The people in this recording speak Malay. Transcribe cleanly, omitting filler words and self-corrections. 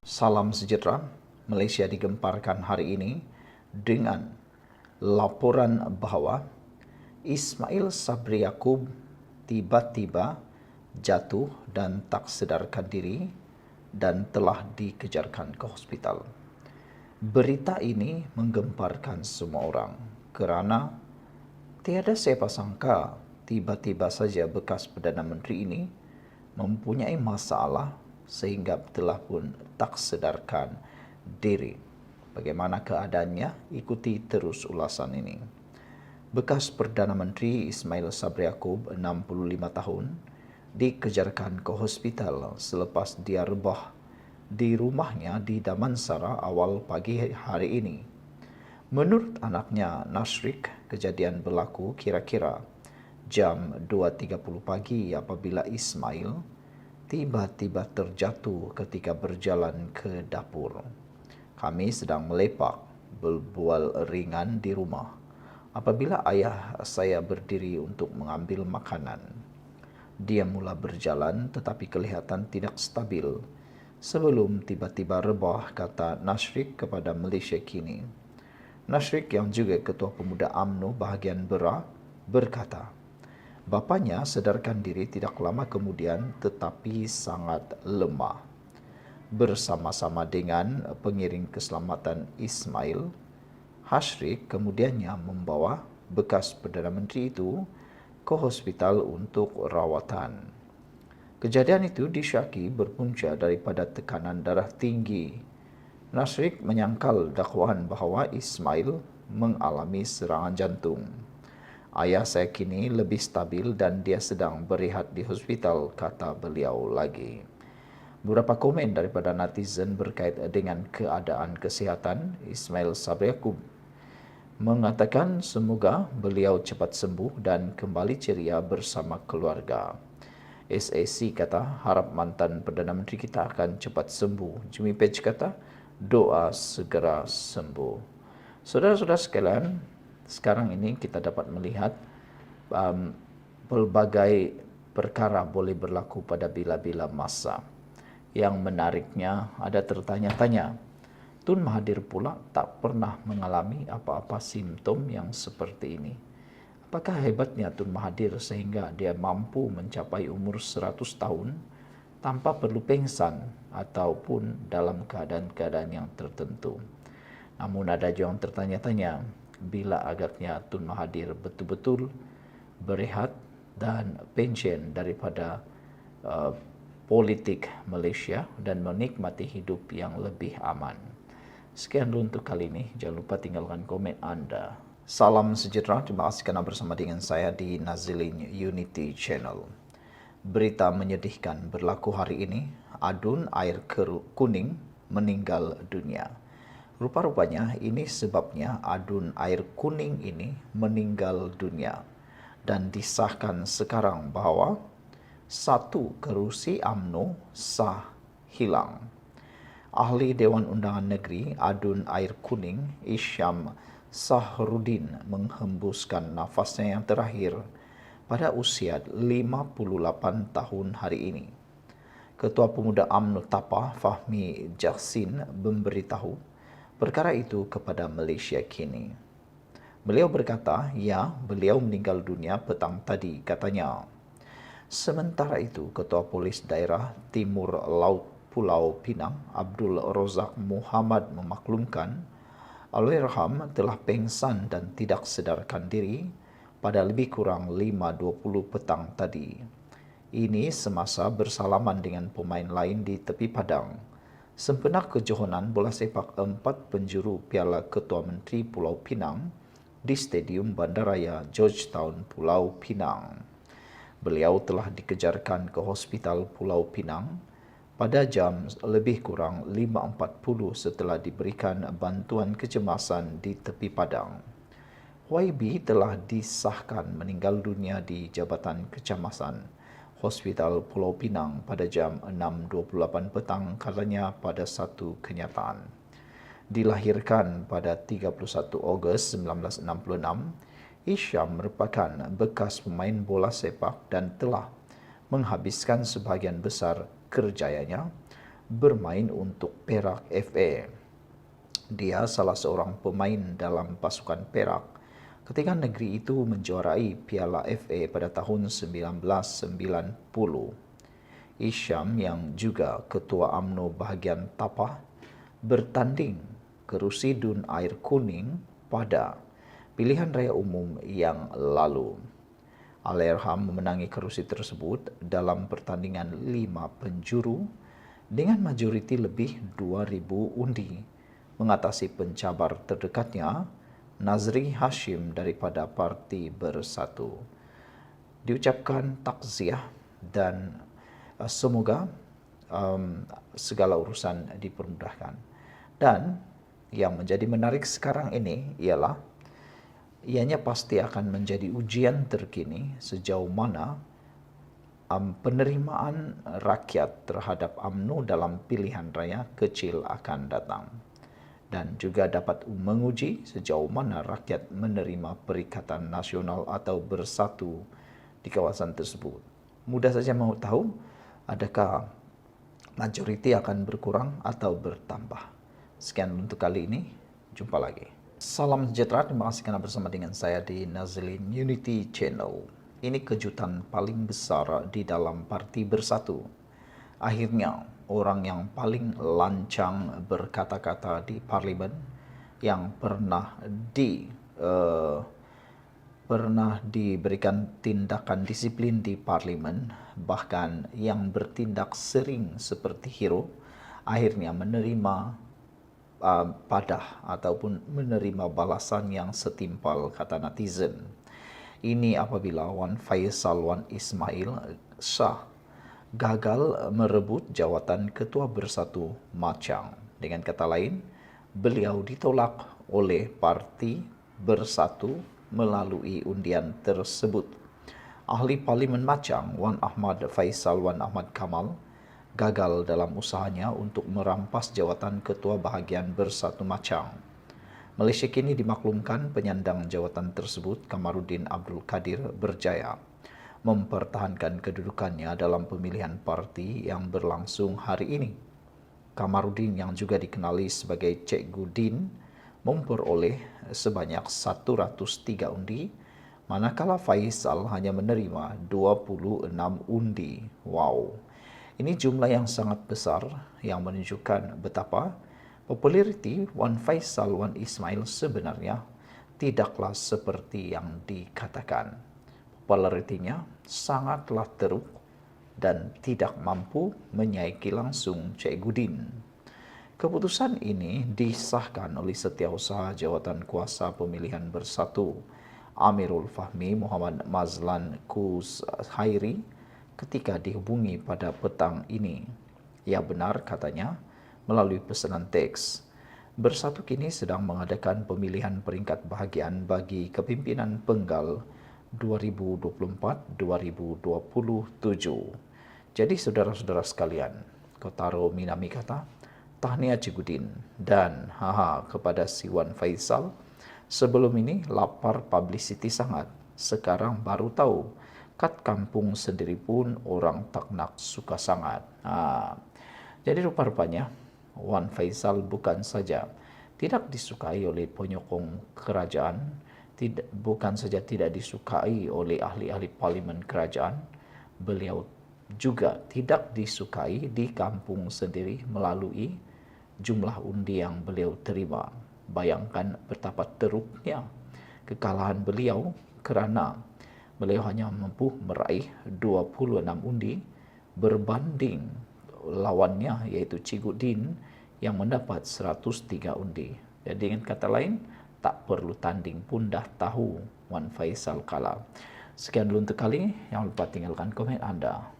Salam sejahtera, Malaysia digemparkan hari ini dengan laporan bahawa Ismail Sabri Yaakob tiba-tiba jatuh dan tak sedarkan diri dan telah dikejarkan ke hospital. Berita ini menggemparkan semua orang kerana tiada siapa sangka tiba-tiba saja bekas Perdana Menteri ini mempunyai masalah sehingga telah pun tak sedarkan diri. Bagaimana keadaannya? Ikuti terus ulasan ini. Bekas Perdana Menteri Ismail Sabri Yaakob, 65 tahun, dikejarkan ke hospital selepas dia rebah di rumahnya di Damansara awal pagi hari ini. Menurut anaknya Nasrik, kejadian berlaku kira-kira jam 2.30 pagi apabila Ismail tiba-tiba terjatuh ketika berjalan ke dapur. Kami sedang melepak, berbual ringan di rumah apabila ayah saya berdiri untuk mengambil makanan. Dia mula berjalan tetapi kelihatan tidak stabil sebelum tiba-tiba rebah, kata Nasrik kepada Malaysia Kini. Nasrik yang juga Ketua Pemuda UMNO bahagian Berak berkata, bapanya sedarkan diri tidak lama kemudian tetapi sangat lemah. Bersama-sama dengan pengiring keselamatan Ismail, Hashrik kemudiannya membawa bekas Perdana Menteri itu ke hospital untuk rawatan. Kejadian itu disyaki berpunca daripada tekanan darah tinggi. Nasrik menyangkal dakwaan bahawa Ismail mengalami serangan jantung. Ayah saya kini lebih stabil dan dia sedang berehat di hospital, kata beliau lagi. Beberapa komen daripada netizen berkait dengan keadaan kesihatan Ismail Sabri Yaakob mengatakan semoga beliau cepat sembuh dan kembali ceria bersama keluarga. SAC kata harap mantan Perdana Menteri kita akan cepat sembuh. Jimmy Page kata doa segera sembuh. Saudara-saudara sekalian, sekarang ini kita dapat melihat pelbagai perkara boleh berlaku pada bila-bila masa. Yang menariknya ada tertanya-tanya, Tun Mahathir pula tak pernah mengalami apa-apa simptom yang seperti ini. Apakah hebatnya Tun Mahathir sehingga dia mampu mencapai umur 100 tahun tanpa perlu pengsan ataupun dalam keadaan-keadaan yang tertentu. Namun ada juga yang tertanya-tanya, bila agaknya Tun Mahathir betul-betul berehat dan pensiun daripada politik Malaysia dan menikmati hidup yang lebih aman. Sekian dulu untuk kali ini. Jangan lupa tinggalkan komen anda. Salam sejahtera. Terima kasih kerana bersama dengan saya di Nazilin Unity Channel. Berita menyedihkan berlaku hari ini. Adun air kuning meninggal dunia. Rupa-rupanya ini sebabnya adun air kuning ini meninggal dunia dan disahkan sekarang bahawa satu kerusi UMNO sah hilang. Ahli Dewan Undangan Negeri Adun Air Kuning Isyam Sahrudin menghembuskan nafasnya yang terakhir pada usia 58 tahun hari ini. Ketua Pemuda UMNO Tapa Fahmi Jaksin memberitahu perkara itu kepada Malaysia Kini. Beliau berkata, ya, beliau meninggal dunia petang tadi, katanya. Sementara itu, Ketua Polis Daerah Timur Laut Pulau Pinang, Abdul Rozak Muhammad memaklumkan, Allahyarham telah pengsan dan tidak sedarkan diri pada lebih kurang 5.20 petang tadi. Ini semasa bersalaman dengan pemain lain di tepi padang. Sempena kejohanan bola sepak 4 penjuru Piala Ketua Menteri Pulau Pinang di Stadium Bandaraya Georgetown Pulau Pinang. Beliau telah dikejarkan ke Hospital Pulau Pinang pada jam lebih kurang 5.40 setelah diberikan bantuan kecemasan di tepi padang. YB telah disahkan meninggal dunia di Jabatan Kecemasan Hospital Pulau Pinang pada jam 6.28 petang, katanya pada satu kenyataan. Dilahirkan pada 31 Ogos 1966, Isyam merupakan bekas pemain bola sepak dan telah menghabiskan sebahagian besar kerjayanya bermain untuk Perak FA. Dia salah seorang pemain dalam pasukan Perak ketika negeri itu menjuarai Piala FA pada tahun 1990. Isham yang juga Ketua UMNO bahagian Tapah bertanding ke Rusidun Air Kuning pada pilihan raya umum yang lalu. Allahyarham memenangi kerusi tersebut dalam pertandingan 5 penjuru dengan majoriti lebih 2,000 undi, mengatasi pencabar terdekatnya Nazri Hashim daripada Parti Bersatu. Diucapkan takziah dan semoga segala urusan dipermudahkan. Dan yang menjadi menarik sekarang ini ialah ianya pasti akan menjadi ujian terkini sejauh mana penerimaan rakyat terhadap UMNO dalam pilihan raya kecil akan datang. Dan juga dapat menguji sejauh mana rakyat menerima Perikatan Nasional atau Bersatu di kawasan tersebut. Mudah saja mau tahu adakah majoriti akan berkurang atau bertambah. Sekian untuk kali ini, jumpa lagi. Salam sejahtera, terima kasih kerana bersama dengan saya di Nazlin Unity Channel. Ini kejutan paling besar di dalam Parti Bersatu. Akhirnya, orang yang paling lancang berkata-kata di parlimen, yang pernah diberikan tindakan disiplin di parlimen, bahkan yang bertindak sering seperti hero, akhirnya menerima padah ataupun menerima balasan yang setimpal, kata netizen. Ini apabila Wan Faisal Wan Ismail Shah gagal merebut jawatan Ketua Bersatu Machang. Dengan kata lain, beliau ditolak oleh Parti Bersatu melalui undian tersebut. Ahli Parlimen Machang, Wan Ahmad Faisal Wan Ahmad Kamal, gagal dalam usahanya untuk merampas jawatan Ketua Bahagian Bersatu Machang. Malaysia kini dimaklumkan penyandang jawatan tersebut, Kamaruddin Abdul Kadir, berjaya mempertahankan kedudukannya dalam pemilihan parti yang berlangsung hari ini. Kamaruddin yang juga dikenali sebagai Cikgu Din memperoleh sebanyak 103 undi, manakala Faisal hanya menerima 26 undi. Wow, ini jumlah yang sangat besar yang menunjukkan betapa populariti Wan Faisal Wan Ismail sebenarnya tidaklah seperti yang dikatakan. Popularitinya sangatlah teruk dan tidak mampu menyaiki langsung Cikgu Din. Keputusan ini disahkan oleh Setiausaha Jawatan Kuasa Pemilihan Bersatu Amirul Fahmi Muhammad Mazlan Kus Khairi ketika dihubungi pada petang ini. Ya benar, katanya, melalui pesanan teks. Bersatu kini sedang mengadakan pemilihan peringkat bahagian bagi kepimpinan penggal 2024-2027. Jadi saudara-saudara sekalian, Kotaro Minami kata, tahniah Cikgu Din dan kepada si Wan Faisal. Sebelum ini lapar publicity sangat, sekarang baru tahu kat kampung sendiri pun orang tak nak suka sangat. Jadi rupa-rupanya Wan Faisal bukan saja tidak disukai oleh penyokong kerajaan, bukan saja tidak disukai oleh ahli-ahli parlimen kerajaan, beliau juga tidak disukai di kampung sendiri melalui jumlah undi yang beliau terima. Bayangkan betapa teruknya kekalahan beliau kerana beliau hanya mampu meraih 26 undi berbanding lawannya iaitu Cikgu Din yang mendapat 103 undi. Jadi dengan kata lain, tak perlu tanding pun dah tahu Wan Faisal kalah. Sekian dulu untuk kali ini, jangan lupa tinggalkan komen anda.